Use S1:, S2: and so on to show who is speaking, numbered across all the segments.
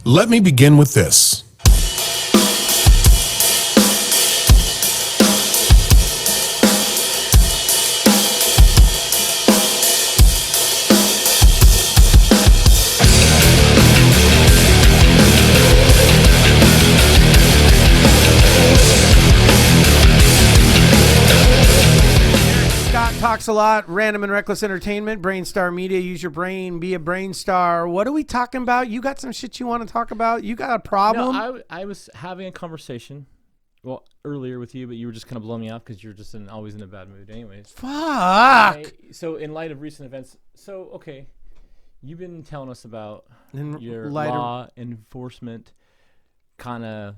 S1: Let me begin with this.
S2: Talks a lot, random and reckless entertainment, Brainstar Media, use your brain, be a brain star. What are we talking about? You got some shit you want to talk about? You got a problem?
S3: No, I was having a conversation, earlier with you, but you were just kind of blowing me off because you're just always in a bad mood anyways.
S2: Fuck!
S3: So in light of recent events, okay, you've been telling us about your
S2: lighter-
S3: law enforcement kind of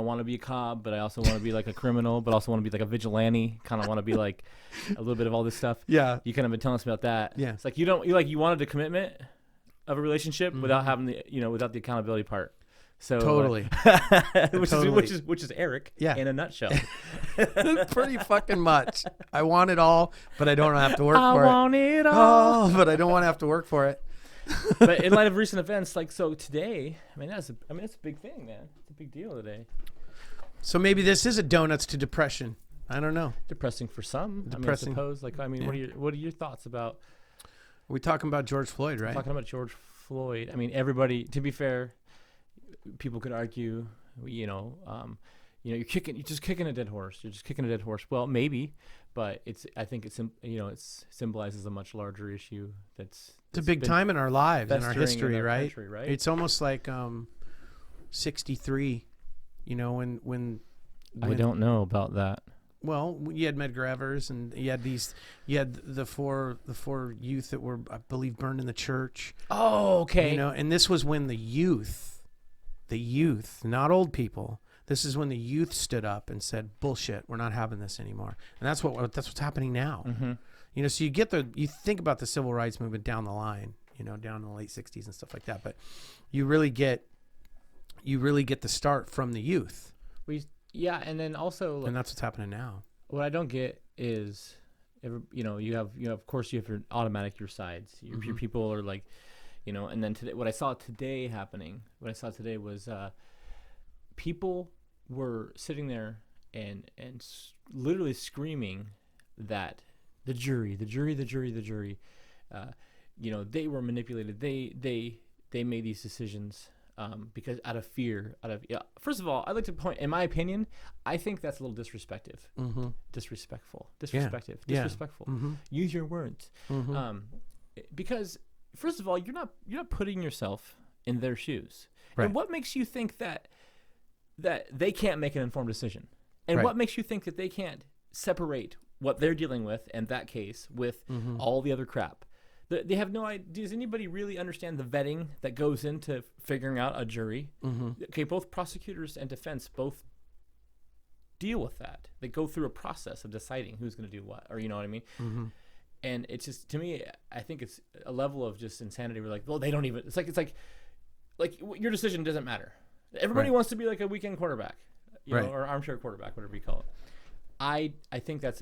S3: want to be a cop, but I also want to be like a criminal, but also want to be like a vigilante, kind of want to be like a little bit of all this stuff.
S2: Yeah.
S3: You kind of been telling us about that.
S2: Yeah.
S3: It's like you wanted the commitment of a relationship without having without the accountability part. So
S2: Totally.
S3: which is Eric in a nutshell.
S2: Pretty fucking much. I want it all, but I don't have to work for it.
S3: I want it all.
S2: But I don't want to have to work for it.
S3: But in light of recent events, today, that's a big thing, man. It's a big deal today.
S2: So maybe this is a donuts to depression. I don't know.
S3: Depressing for some.
S2: Depressing.
S3: I suppose. What are your thoughts about?
S2: Are we talking about George Floyd, right?
S3: Talking about George Floyd. Everybody. To be fair, people could argue, you're just kicking a dead horse. You're just kicking a dead horse. Well, maybe, but I think it symbolizes a much larger issue. It's
S2: a big time in our lives, in our history, right?
S3: Country, right?
S2: It's almost like 63. When
S3: I don't know about that.
S2: Well, you had Medgar Evers, and you had the four youth that were, I believe, burned in the church.
S3: Oh, okay.
S2: And this was when the youth, not old people. This is when the youth stood up and said, "Bullshit, we're not having this anymore." And that's what's happening now.
S3: Mm-hmm.
S2: So you think about the civil rights movement down the line, down in the late '60s and stuff like that. But you really get the start from the youth.
S3: And then also,
S2: and that's what's happening now. What
S3: I don't get is, you have of course you have your automatic your sides. Your people are like, and then today, what I saw today was people were sitting there and literally screaming that the jury, they were manipulated. They made these decisions. Because out of fear, first of all, I'd like to point, in my opinion, I think that's a little disrespectful. Disrespectful.
S2: Mm-hmm.
S3: Use your words. Because first of all, you're not putting yourself in their shoes.
S2: Right.
S3: And what makes you think that they can't make an informed decision? And
S2: right.
S3: What makes you think that they can't separate what they're dealing with in that case with all the other crap? They have no idea. Does anybody really understand the vetting that goes into figuring out a jury? Okay, both prosecutors and defense both deal with that. They go through a process of deciding who's going to do what, or you know what I mean? And it's just, to me, I think it's a level of just insanity. We're like, well, they don't even. It's like your decision doesn't matter. Everybody wants to be like a weekend quarterback, or armchair quarterback, whatever you call it. I think they're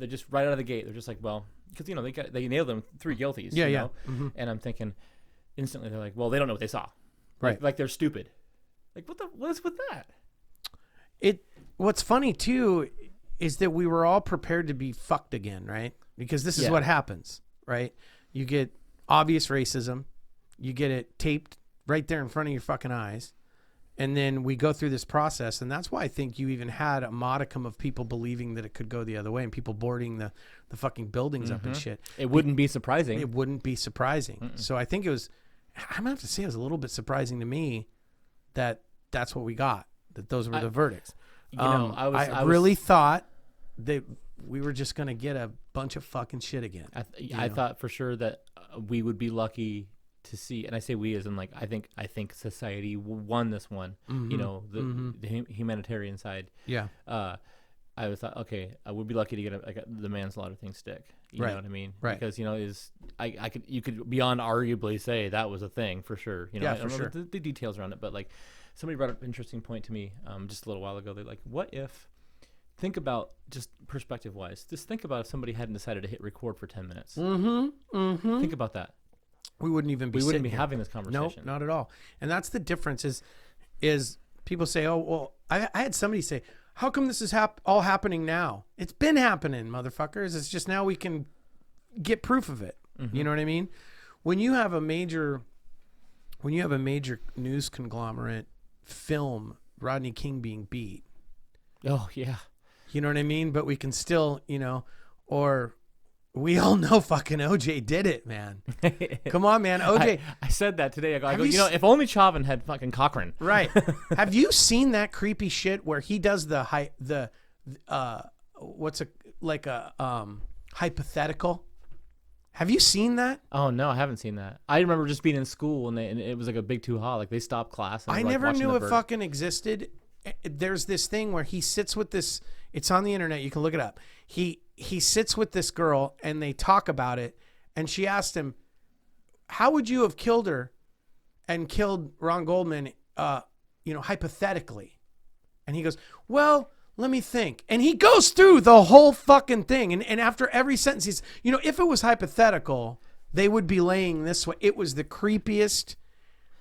S3: just right out of the gate. They're just like, well, because they nailed them 3 guilties.
S2: Yeah.
S3: And I'm thinking instantly, they're like, well, they don't know what they saw.
S2: Right.
S3: Like they're stupid. Like what is with that?
S2: What's funny too is that we were all prepared to be fucked again, right? Because this is what happens, right? You get obvious racism, you get it taped right there in front of your fucking eyes. And then we go through this process, and that's why I think you even had a modicum of people believing that it could go the other way and people boarding the fucking buildings up and shit.
S3: It wouldn't be surprising.
S2: It wouldn't be surprising. So I think I'm going to have to say it was a little bit surprising to me that that's what we got, that those were the verdicts. I really thought that we were just going to get a bunch of fucking shit again.
S3: I thought for sure that we would be lucky to see, and I say we as in like I think society won this one. The humanitarian side.
S2: Yeah.
S3: I thought, okay, I would be lucky to get the manslaughter thing stick. You know what I mean?
S2: Right.
S3: Because you could beyond arguably say that was a thing for sure. I don't know the details around it, but like somebody brought up an interesting point to me just a little while ago. They're like, what if? Think about just perspective wise. Just think about if somebody hadn't decided to hit record for 10 minutes. Think about that.
S2: we wouldn't even be.
S3: We wouldn't
S2: sitting
S3: be
S2: here.
S3: having this conversation.
S2: Nope, not at all. And that's the difference. Is people say, "Oh, well," I had somebody say, "How come this is all happening now?" It's been happening, motherfuckers. It's just now we can get proof of it. You know what I mean? When you have a major news conglomerate film Rodney King being beat.
S3: Oh yeah.
S2: You know what I mean? But we can still, or we all know fucking OJ did it, man. Come on, man. OJ.
S3: I said that today. I go, if only Chauvin had fucking Cochran.
S2: Right. Have you seen that creepy shit where he does hypothetical? Have you seen that?
S3: Oh no, I haven't seen that. I remember just being in school and it was like a big hoo-ha. Like they stopped class. And
S2: I never knew it fucking existed. There's this thing where he sits with this. It's on the internet. You can look it up. He sits with this girl and they talk about it. And she asked him, "How would you have killed her and killed Ron Goldman, hypothetically?" And he goes, "Well, let me think." And he goes through the whole fucking thing. And after every sentence, he's, if it was hypothetical, they would be laying this way. It was the creepiest.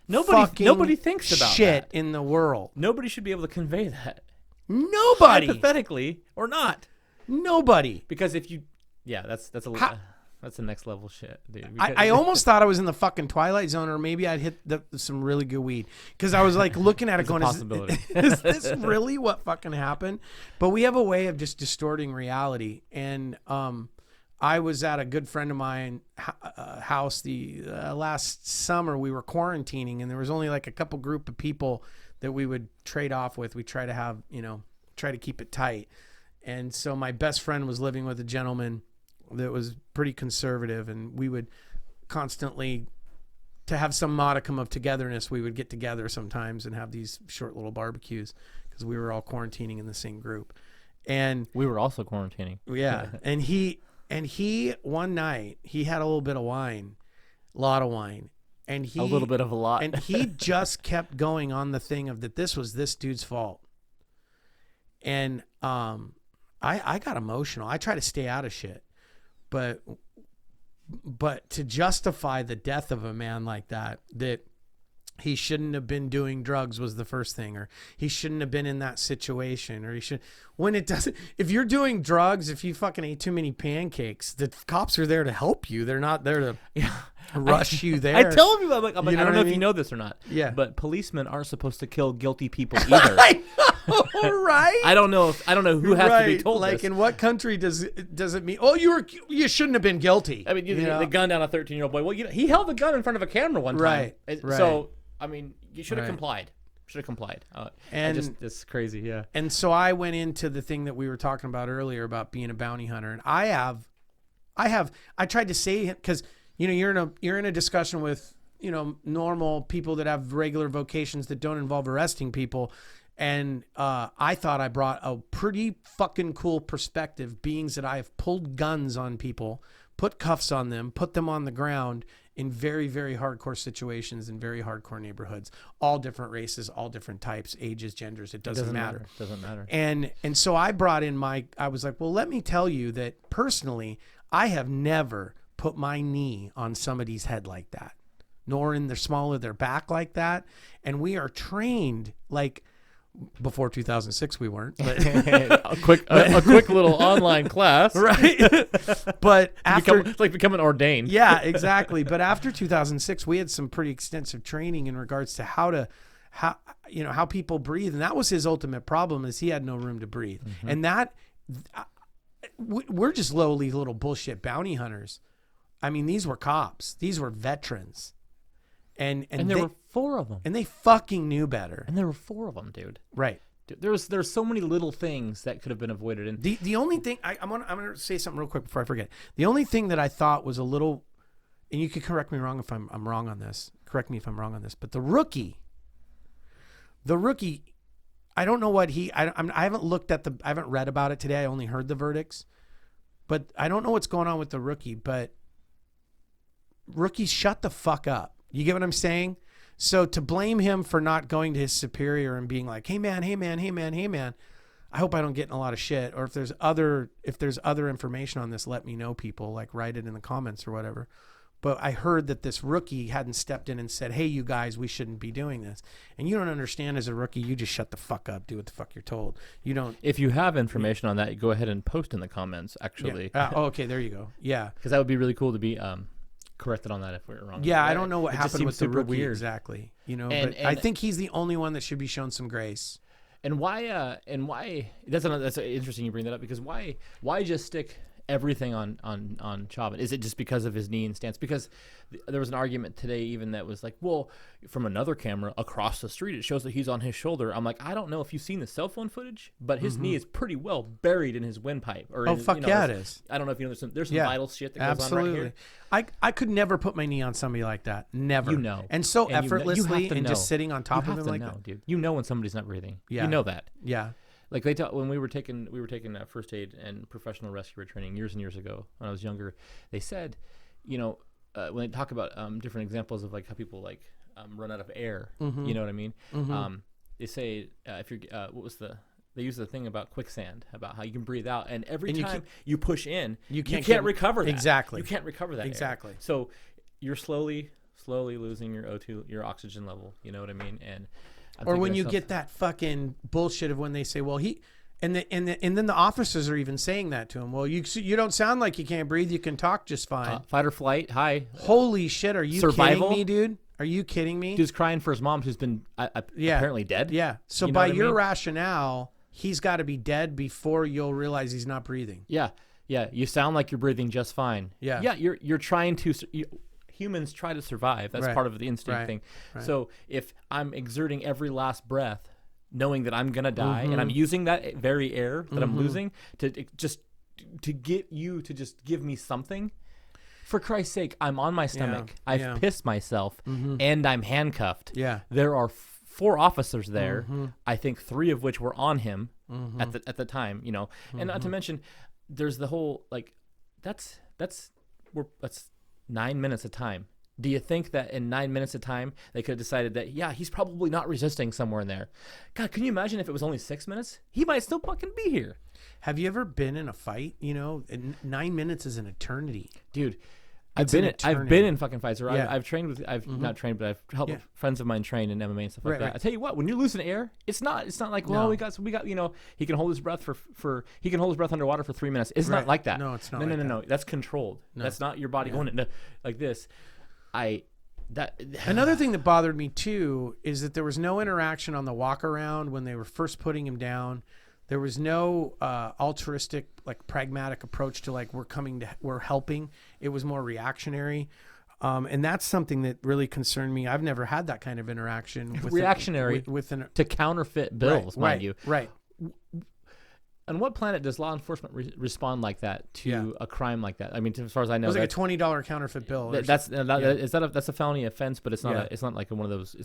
S3: Nobody thinks about
S2: shit
S3: that
S2: in the world.
S3: Nobody should be able to convey that.
S2: Nobody.
S3: Hypothetically or not.
S2: Nobody.
S3: Because if you, that's the next level shit, dude.
S2: I almost thought I was in the fucking Twilight Zone, or maybe I'd hit some really good weed, because I was like looking at it going, is this really what fucking happened? But we have a way of just distorting reality. And I was at a good friend of mine house the last summer. We were quarantining, and there was only like a couple group of people that we would trade off with. We try to have, try to keep it tight. And so my best friend was living with a gentleman that was pretty conservative, and we would constantly, to have some modicum of togetherness, we would get together sometimes and have these short little barbecues, because we were all quarantining in the same group. And
S3: we were also quarantining.
S2: Yeah. And he one night, he had a little bit of wine, a lot of wine. And
S3: a little bit of a lot.
S2: And he just kept going on the thing of that this was this dude's fault. And I got emotional. I try to stay out of shit. But to justify the death of a man like that he shouldn't have been doing drugs was the first thing, or he shouldn't have been in that situation, or when it doesn't, if you're doing drugs, if you fucking ate too many pancakes, the cops are there to help you. They're not there to rush you there.
S3: I tell people, I'm like, I don't know if you know this or not.
S2: Yeah.
S3: But policemen aren't supposed to kill guilty people either.
S2: I know, right?
S3: I don't know who has to be told
S2: like
S3: this.
S2: In what country does it mean? Oh, you shouldn't have been guilty.
S3: I mean, the gun down a 13-year-old boy. Well, he held the gun in front of a camera one time.
S2: Right.
S3: So I mean, you should have complied. And it's crazy, yeah.
S2: And so I went into the thing that we were talking about earlier about being a bounty hunter, and I tried to say, because you're in a discussion with normal people that have regular vocations that don't involve arresting people, and I thought I brought a pretty fucking cool perspective, being that I have pulled guns on people, put cuffs on them, put them on the ground in very, very hardcore situations in very hardcore neighborhoods, all different races, all different types, ages, genders. It doesn't matter.
S3: Doesn't matter.
S2: And so I brought in I was like, well, let me tell you that personally, I have never put my knee on somebody's head like that, nor in the small of their back like that. And we are trained like, before 2006 we weren't, but
S3: a quick little online class,
S2: right? But after
S3: becoming ordained.
S2: Yeah, exactly. But after 2006 we had some pretty extensive training in regards to how people breathe, and that was his ultimate problem, is he had no room to breathe. And that we're just lowly little bullshit bounty hunters. I mean, these were cops, these were veterans. And
S3: there were 4 of them.
S2: And they fucking knew better.
S3: And there were 4 of them, dude.
S2: Right.
S3: Dude, there's so many little things that could have been avoided. And
S2: the only thing I'm gonna say something real quick before I forget. The only thing that I thought was a little, and you could correct me wrong if I'm wrong on this. Correct me if I'm wrong on this. But the rookie, I don't know what I haven't looked at I haven't read about it today. I only heard the verdicts, but I don't know what's going on with the rookie. But rookies, shut the fuck up. You get what I'm saying? So to blame him for not going to his superior and being like, hey man, I hope I don't get in a lot of shit. Or if there's other information on this, let me know, people, like write it in the comments or whatever. But I heard that this rookie hadn't stepped in and said, hey, you guys, we shouldn't be doing this. And you don't understand as a rookie, you just shut the fuck up, do what the fuck you're told. You don't.
S3: If you have information on that, go ahead and post in the comments, actually.
S2: Yeah. Okay, there you go. Yeah.
S3: Because that would be really cool to be corrected on that if we're wrong.
S2: Yeah, I don't know what
S3: it just
S2: happened with the
S3: super
S2: rookie
S3: weird.
S2: exactly. You know,
S3: And-
S2: but I
S3: and-
S2: think he's the only one that should be shown some grace.
S3: And why that's interesting you bring that up, because why just stick everything on Chauvin? Is it just because of his knee and stance? Because there was an argument today even that was like, well, from another camera across the street, it shows that he's on his shoulder. I'm like, I don't know if you've seen the cell phone footage, but his knee is pretty well buried in his windpipe. Or
S2: It is.
S3: I don't know if you know, there's some vital shit that goes on right here.
S2: I could never put my knee on somebody like that. Never.
S3: You know.
S2: And so
S3: And
S2: effortlessly
S3: you
S2: and
S3: know.
S2: just sitting on top
S3: You
S2: of
S3: have
S2: him
S3: to
S2: like
S3: know,
S2: that.
S3: dude. You know when somebody's not breathing.
S2: Yeah.
S3: You know that.
S2: Yeah.
S3: Like when we were taking first aid and professional rescuer training years and years ago when I was younger, they said, when they talk about different examples of like how people like run out of air, you know what I mean? They say if you're they use the thing about quicksand, about how you can breathe out, and every time you push in, you can't recover that.
S2: Exactly.
S3: You can't recover that.
S2: Exactly.
S3: Air. So you're slowly losing your O2, your oxygen level. You know what I mean? And
S2: or when you get that fucking bullshit of when they say, well, and then the officers are even saying that to him. Well, you don't sound like you can't breathe. You can talk just fine.
S3: Fight or flight. Hi.
S2: Holy shit. Are you
S3: Survival?
S2: kidding me, dude? Are you kidding me?
S3: Dude's crying for his mom who's been apparently dead.
S2: Yeah. So
S3: You know
S2: by
S3: what I
S2: your
S3: mean?
S2: rationale, he's got to be dead before you'll realize he's not breathing.
S3: Yeah. Yeah. You sound like you're breathing just fine.
S2: Yeah.
S3: Yeah. You're trying to. Humans try to survive. That's part of the instinct thing.
S2: Right.
S3: So if I'm exerting every last breath, knowing that I'm gonna die, and I'm using that very air that I'm losing to get you to just give me something. For Christ's sake, I'm on my stomach. I've pissed myself, and I'm handcuffed.
S2: Yeah.
S3: There are 4 officers there. I think 3 of which were on him at the time. And not to mention, there's the whole like that's 9 minutes of time. Do you think that in 9 minutes of time they could have decided that he's probably not resisting somewhere in there? God, can you imagine if it was only 6 minutes? He might still fucking be here.
S2: Have you ever been in a fight? 9 minutes is an eternity,
S3: Dude.
S2: It's
S3: I've
S2: an eternity.
S3: been in fucking fights. Or
S2: Yeah.
S3: I've trained with not trained, but I've helped friends of mine train in MMA and stuff like
S2: Right,
S3: that.
S2: right.
S3: I tell you what, when you're losing air, it's not like, well,
S2: No.
S3: we got he can hold his breath for he can hold his breath underwater for 3 minutes. It's
S2: Right.
S3: not like that.
S2: No, it's not
S3: No,
S2: like
S3: no. That's controlled.
S2: No.
S3: That's not your body going into like this.
S2: Another thing that bothered me too is that there was no interaction on the walk around when they were first putting him down. There was no altruistic, like pragmatic approach to like we're helping. It was more reactionary, and that's something that really concerned me. I've never had that kind of interaction. With
S3: reactionary to counterfeit bills, mind you.
S2: Right.
S3: On what planet does law enforcement respond like that to a crime like that? I mean, as far as I know,
S2: It was like a $20 counterfeit bill.
S3: That's a felony offense, but it's not it's not like one of those.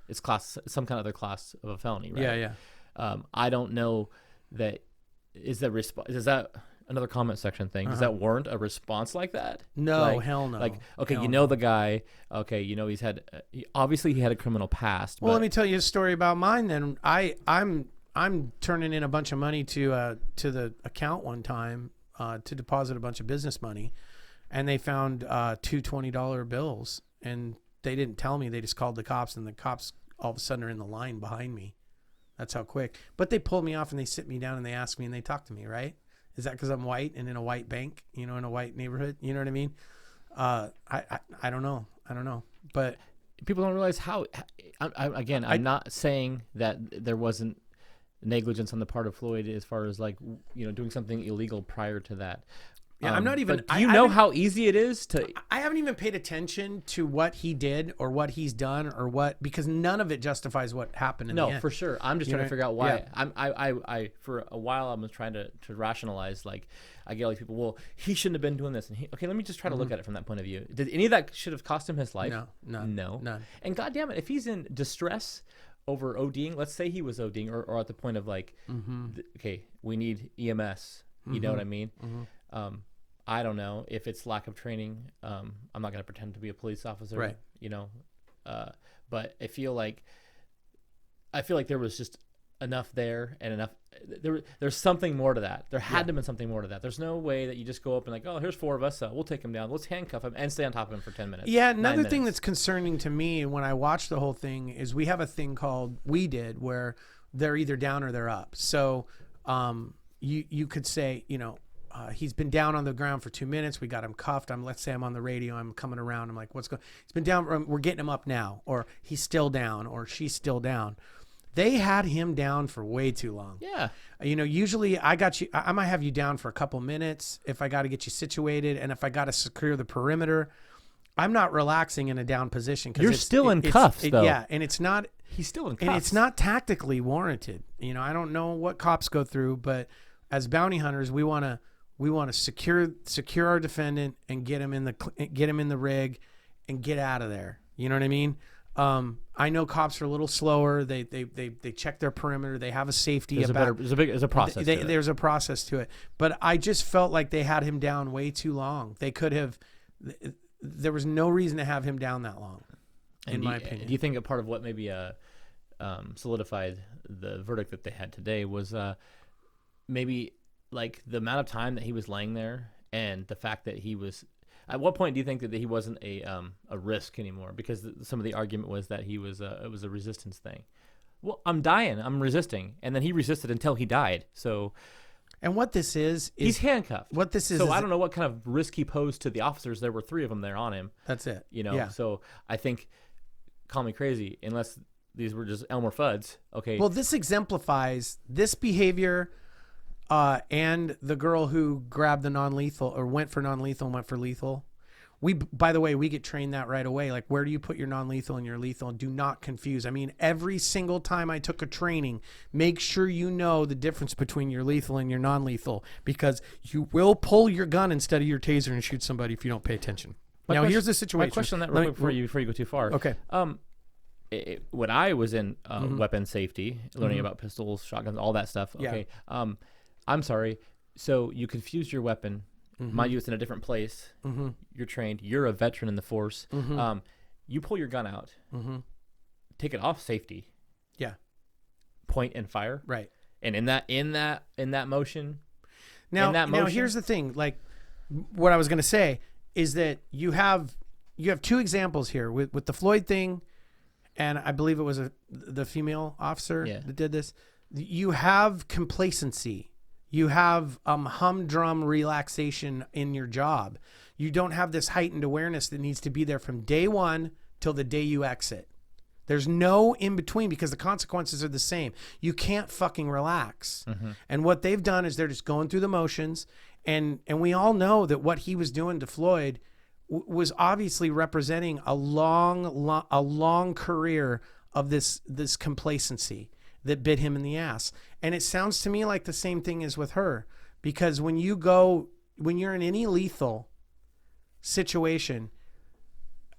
S3: It's class, some kind of other class of a felony, right?
S2: Yeah.
S3: I don't know that is that another comment section thing? Does that warrant a response like that?
S2: No, hell no.
S3: Like, okay,
S2: hell
S3: the guy. Okay, he's had obviously he had a criminal past.
S2: Well,
S3: but
S2: let me tell you a story about mine. Then I'm turning in a bunch of money to the account one time to deposit a bunch of business money, and they found two $20 bills, and they didn't tell me. They just called the cops, and the cops all of a sudden are in the line behind me. That's how quick. But they pulled me off and they sit me down and they ask me and they talk to me. Right? Is that because I'm white and in a white bank? In a white neighborhood? You know what I mean? I don't know. But
S3: people don't realize how. I'm not saying that there wasn't negligence on the part of Floyd as far as like doing something illegal prior to that.
S2: Yeah, I'm not even.
S3: But do you know how easy it is to?
S2: I haven't even paid attention to what he did or what he's done or what, because none of it justifies what happened in the end.
S3: No, for sure. I'm just trying to figure out why.
S2: Yeah.
S3: I for a while I was trying to rationalize, like, I get like people, well, he shouldn't have been doing this, and okay, let me just try to look at it from that point of view. Did any of that should have cost him his life?
S2: No, none.
S3: And goddamn it, if he's in distress over ODing, let's say he was ODing or at the point of like, okay, we need EMS. You know what I mean? I don't know if it's lack of training. I'm not going to pretend to be a police officer,
S2: right?
S3: But I feel like there was just enough there and enough. There's something more to that. There had to have been something more to that. There's no way that you just go up and like, oh, here's 4 of us. We'll take him down. Let's handcuff him and stay on top of him for 10 minutes.
S2: Yeah, another thing that's concerning to me when I watch the whole thing is we have a thing called where they're either down or they're up. So you could say, he's been down on the ground for 2 minutes. We got him cuffed. Let's say I'm on the radio. I'm coming around. I'm like, what's going? He's been down. We're getting him up now, or he's still down, or she's still down. They had him down for way too long.
S3: Yeah.
S2: Usually I might have you down for a couple minutes if I got to get you situated, and if I got to secure the perimeter. I'm not relaxing in a down position.
S3: You're still in cuffs, though.
S2: Yeah, and it's not.
S3: He's still in cuffs.
S2: And it's not tactically warranted. I don't know what cops go through, but as bounty hunters, we want to secure our defendant and get him in the rig and get out of there. You know what I mean? I know cops are a little slower. They check their perimeter. They have a safety.
S3: There's a process.
S2: There's a process to it. But I just felt like they had him down way too long. They could have. There was no reason to have him down that long, in my opinion.
S3: Do you think a part of what maybe solidified the verdict that they had today was maybe like the amount of time that he was laying there and the fact that he was? At what point do you think that he wasn't a risk anymore? Because some of the argument was that it was a resistance thing. Well, I'm dying. I'm resisting, and then he resisted until he died. So.
S2: And what this is
S3: he's handcuffed.
S2: What this is,
S3: so I don't know what kind of risk he posed to the officers. There were 3 of them there on him.
S2: That's it.
S3: Yeah. So I think, call me crazy, unless these were just Elmer Fudd's. Okay.
S2: Well, this exemplifies this behavior, and the girl who grabbed the non-lethal or went for non-lethal and went for lethal. By the way, we get trained that right away. Like, where do you put your non-lethal and your lethal? And do not confuse. I mean, every single time I took a training, make sure you know the difference between your lethal and your non-lethal, because you will pull your gun instead of your taser and shoot somebody if you don't pay attention. Here's the situation.
S3: My question on that real quick before you go too far.
S2: Okay.
S3: When I was in weapon safety, learning about pistols, shotguns, all that stuff. Okay. Yeah. I'm sorry. So you confused your weapon. Mind you, it's in a different place. You're trained. You're a veteran in the force. You pull your gun out. Take it off safety.
S2: Yeah.
S3: Point and fire.
S2: Right.
S3: And in that motion.
S2: Now here's the thing. Like, what I was going to say is that you have 2 examples here with the Floyd thing, and I believe it was the female officer that did this. You have complacency. You have humdrum relaxation in your job. You don't have this heightened awareness that needs to be there from day one till the day you exit. There's no in between because the consequences are the same. You can't fucking relax. And what they've done is they're just going through the motions. And we all know that what he was doing to Floyd was obviously representing a long career of this complacency that bit him in the ass. And it sounds to me like the same thing is with her, because when you're in any lethal situation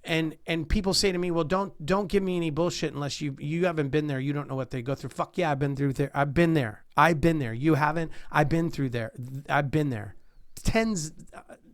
S2: and people say to me, well, don't give me any bullshit unless you haven't been there. You don't know what they go through. Fuck yeah, I've been through there. I've been there. You haven't. I've been through there. I've been there tens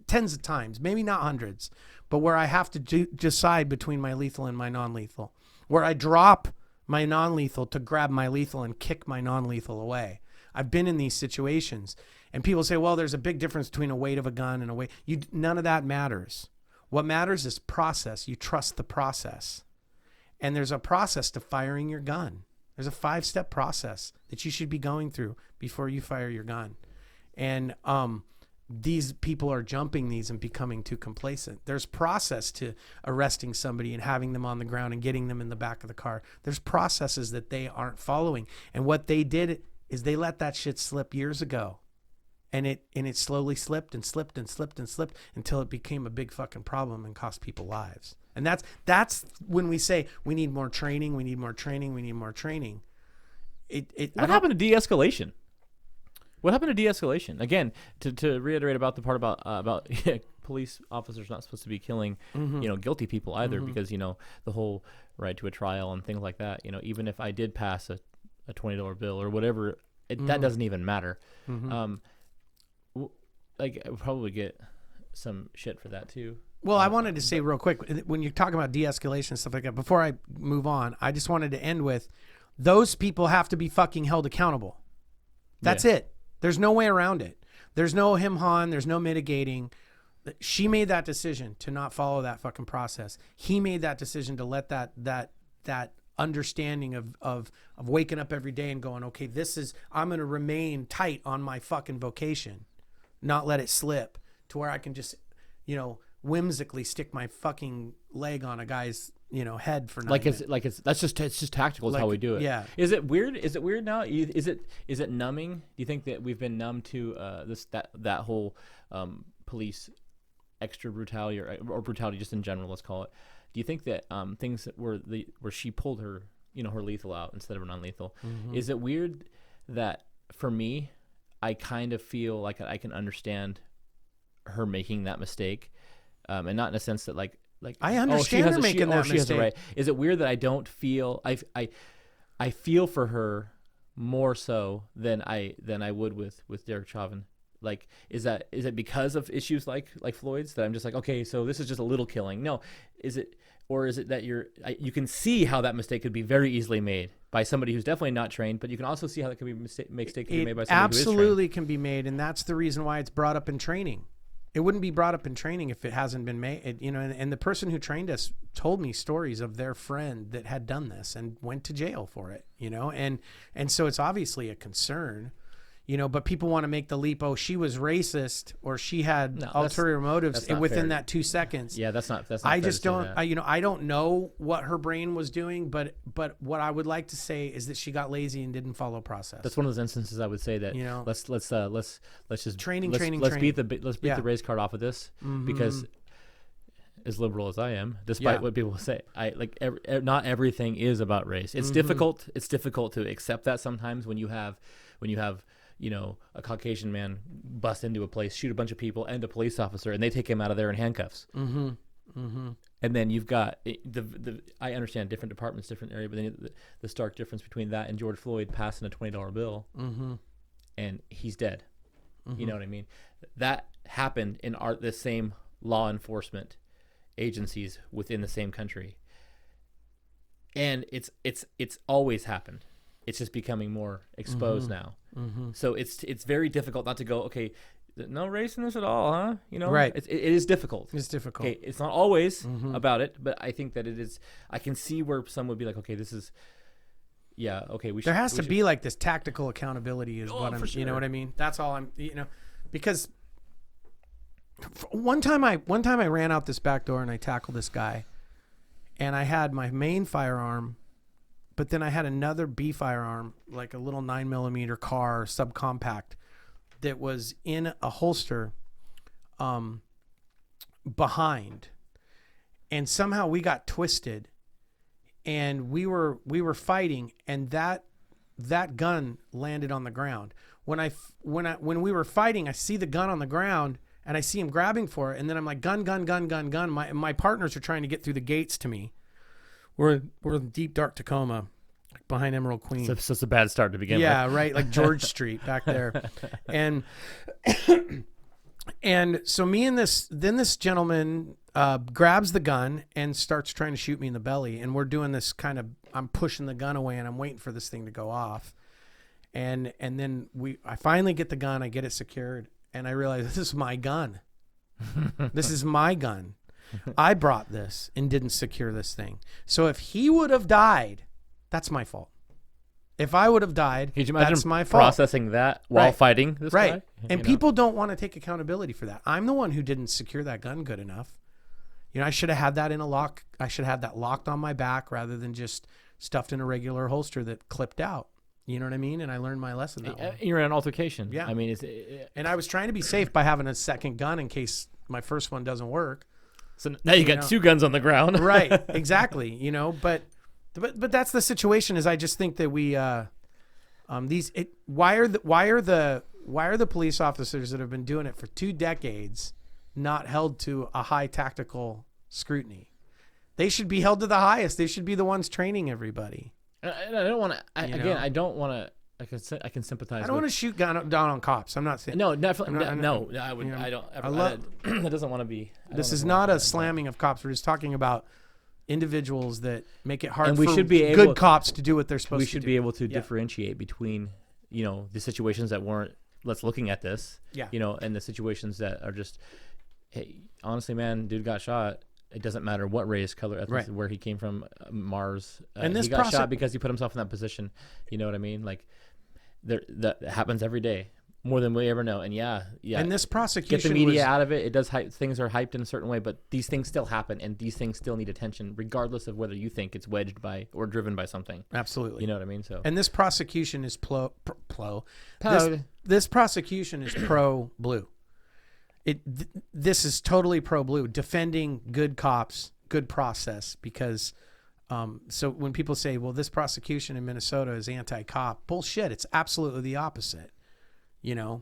S2: of times, maybe not hundreds, but where I have to decide between my lethal and my non-lethal, where I drop my non-lethal to grab my lethal and kick my non-lethal away. I've been in these situations, and people say, well, there's a big difference between a weight of a gun and a weight. None of that matters. What matters is process. You trust the process. And there's a process to firing your gun. There's a 5-step process that you should be going through before you fire your gun. And these people are jumping these and becoming too complacent. There's process to arresting somebody and having them on the ground and getting them in the back of the car. There's processes that they aren't following. And what they did is they let that shit slip years ago. And it slowly slipped and slipped and slipped and slipped until it became a big fucking problem and cost people lives. And that's when we say we need more training, we need more training, we need more training.
S3: What happened to de-escalation? What happened to de-escalation? Again, to reiterate about the part about police officers not supposed to be killing, guilty people either, because the whole right to a trial and things like that. Even if I did pass a $20 bill or whatever, that doesn't even matter. I would probably get some shit for that too.
S2: Well, I wanted to say real quick, when you're talking about de-escalation and stuff like that, before I move on, I just wanted to end with those people have to be fucking held accountable. That's it. There's no way around it. There's no him-han. There's no mitigating. She made that decision to not follow that fucking process. He made that decision to let that understanding of waking up every day and going, okay, I'm going to remain tight on my fucking vocation, not let it slip to where I can just, whimsically stick my fucking leg on a guy's, head for 9 minutes.
S3: It's just tactical is how we do it.
S2: Yeah.
S3: Is it weird? Is it weird now? Is it numbing? Do you think that we've been numb to that whole police extra brutality or brutality just in general, let's call it? Do you think that things that where she pulled her her lethal out instead of her non-lethal, is it weird that for me, I kind of feel like I can understand her making that mistake, and not in a sense that like
S2: I understand her making that mistake. Has the right.
S3: Is it weird that I don't feel I feel for her more so than I would with Derek Chauvin? Like, is it because of issues like Floyd's that I'm just like, okay, so this is just a little killing? No, is it that you can see how that mistake could be very easily made by somebody who's definitely not trained, but you can also see how that could be mistake made by somebody who is trained.
S2: Absolutely can be made, and that's the reason why it's brought up in training. It wouldn't be brought up in training if it hasn't been made. And the person who trained us told me stories of their friend that had done this and went to jail for it. And so it's obviously a concern. But people want to make the leap. Oh, she was racist, or she had ulterior motives within that 2 seconds.
S3: Yeah, that's not.
S2: I just don't. I don't know what her brain was doing, but what I would like to say is that she got lazy and didn't follow process.
S3: That's one of those instances I would say that let's just
S2: training.
S3: Let's beat the race card off of this, because as liberal as I am, despite what people say, not everything is about race. It's difficult. It's difficult to accept that sometimes when you have a Caucasian man bust into a place, shoot a bunch of people and a police officer, and they take him out of there in handcuffs. And then you've got I understand different departments, different area, but then the stark difference between that and George Floyd passing a $20 bill and he's dead. You know what I mean? That happened in the same law enforcement agencies within the same country. And it's always happened. It's just becoming more exposed now. So it's very difficult not to go, okay, no race in this at all, huh?
S2: Right.
S3: It is difficult.
S2: It's difficult.
S3: Okay, it's not always about it, but I think that it is. I can see where some would be like, okay, this is, okay.
S2: There has to be like this tactical accountability is what I'm,
S3: sure.
S2: You know what I mean? That's all I'm, because one time I ran out this back door and I tackled this guy, and I had my main firearm, but then I had another B firearm, like a little 9mm car subcompact, that was in a holster behind, and somehow we got twisted, and we were fighting, and that gun landed on the ground. When we were fighting, I see the gun on the ground, and I see him grabbing for it, and then I'm like, gun. My partners are trying to get through the gates to me. We're in deep dark Tacoma, behind Emerald Queen.
S3: So it's a bad start to begin with.
S2: Yeah, right, like George Street back there, and so me and this gentleman grabs the gun and starts trying to shoot me in the belly, and we're doing this kind of, I'm pushing the gun away and I'm waiting for this thing to go off, and then I finally get the gun, I get it secured, and I realize this is my gun. This is my gun. I brought this and didn't secure this thing. So if he would have died, that's my fault. If I would have died, that's my fault.
S3: Processing that while fighting this guy?
S2: And people don't want to take accountability for that. I'm the one who didn't secure that gun good enough. I should have had that in a lock. I should have that locked on my back rather than just stuffed in a regular holster that clipped out. You know what I mean? And I learned my lesson that way.
S3: You're in an altercation.
S2: Yeah.
S3: I mean,
S2: and I was trying to be safe by having a second gun in case my first one doesn't work.
S3: So now you got two guns on the ground.
S2: Right. Exactly. But that's the situation. Is I just think that we why are the police officers that have been doing it for 2 decades not held to a high tactical scrutiny? They should be held to the highest. They should be the ones training everybody.
S3: I don't want to. I don't want to. I can sympathize.
S2: I don't want to shoot down on cops. I'm not saying.
S3: No, definitely. I would. I don't. That doesn't want to be.
S2: This is not a slamming of cops. We're just talking about, individuals that make it hard
S3: And we
S2: for
S3: should be
S2: good
S3: able-
S2: cops to do what they're supposed
S3: We
S2: to
S3: should
S2: do.
S3: be able to
S2: Yeah.
S3: differentiate between, the situations that weren't, let's looking at this,
S2: Yeah.
S3: and the situations that are just, hey, honestly, man, dude got shot. It doesn't matter what race, color, ethnicity,
S2: Right.
S3: where he came from, Mars.
S2: And this
S3: he got
S2: process-
S3: shot because he put himself in that position. You know what I mean? Like, that happens every day, more than we ever know. And yeah.
S2: And this prosecution
S3: Get the media
S2: was,
S3: out of it. It does hype. Things are hyped in a certain way, but these things still happen, and these things still need attention, regardless of whether you think it's wedged by or driven by something.
S2: absolutely.
S3: You know what I mean? So
S2: And this prosecution is This prosecution is pro blue. This is totally pro blue, defending good cops, good process. Because so when people say, "Well, this prosecution in Minnesota is anti-cop," bullshit. It's absolutely the opposite.
S3: You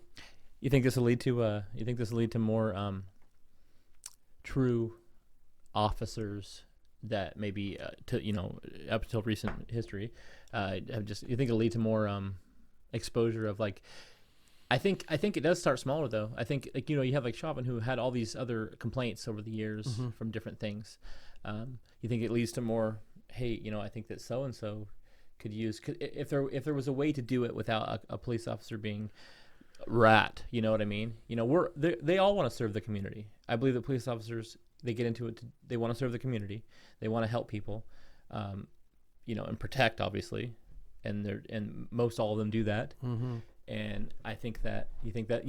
S3: think this will lead to? You think this will lead to more true officers that maybe up until recent history have just? You think it'll lead to more exposure of like? I think it does start smaller though. I think you have like Chauvin who had all these other complaints over the years from different things. You think it leads to more? Hey, I think that so and so could use if there was a way to do it without a police officer being rat. You know what I mean? They all want to serve the community. I believe that police officers, they get into it. They want to serve the community. They want to help people, and protect obviously, and most all of them do that. Mm-hmm. And I think that you think that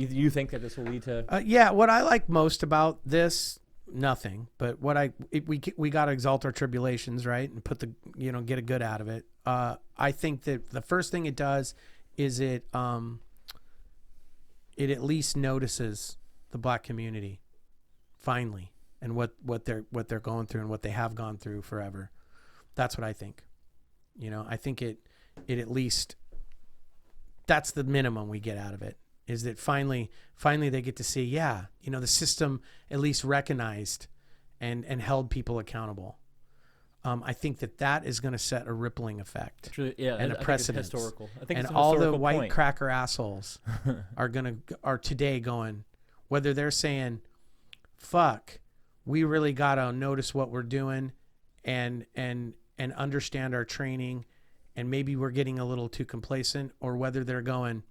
S3: this will lead to
S2: yeah. What I like most about this, nothing, but we got to exalt our tribulations, right, and put get a good out of it. I think that the first thing it does is it at least notices the black community finally, and what they're going through and what they have gone through forever. That's what I think. I think it at least, that's the minimum we get out of it, is that finally they get to see, the system at least recognized and held people accountable. I think that is going to set a rippling effect and a precedent.
S3: Historical. I think
S2: and
S3: it's
S2: all the
S3: historical
S2: white
S3: point.
S2: cracker assholes are today going, whether they're saying, fuck, we really got to notice what we're doing and understand our training, and maybe we're getting a little too complacent, or whether they're going,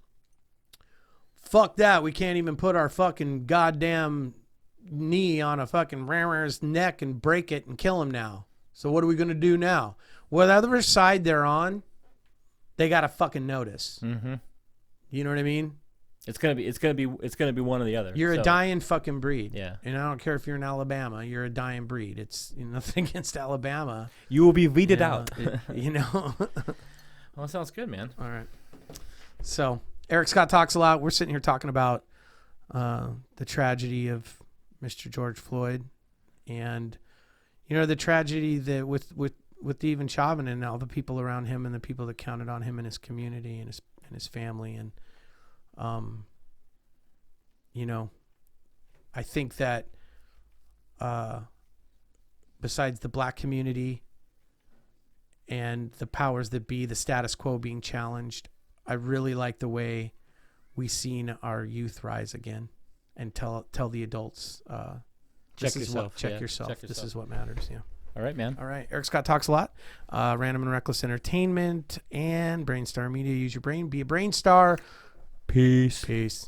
S2: fuck that, we can't even put our fucking goddamn knee on a fucking rammer's neck and break it and kill him now. So what are we going to do now? Whatever side they're on, they got to fucking notice. Mm-hmm. You know what I mean?
S3: It's gonna be one or the other.
S2: You're a dying fucking breed.
S3: Yeah.
S2: And I don't care if you're in Alabama, you're a dying breed. It's nothing against Alabama.
S3: You will be weeded out.
S2: Well,
S3: that sounds good, man.
S2: All right. So Eric Scott talks a lot. We're sitting here talking about the tragedy of Mr. George Floyd, and the tragedy that with even Chauvin and all the people around him and the people that counted on him and his community and his family. And I think that besides the black community and the powers that be, the status quo being challenged, I really like the way we seen our youth rise again and tell the adults, check yourself. This is what matters. Yeah.
S3: All right, man.
S2: All right. Eric Scott talks a lot. Random and Reckless Entertainment and Brainstar Media. Use your brain. Be a brain star.
S3: Peace.
S2: Peace.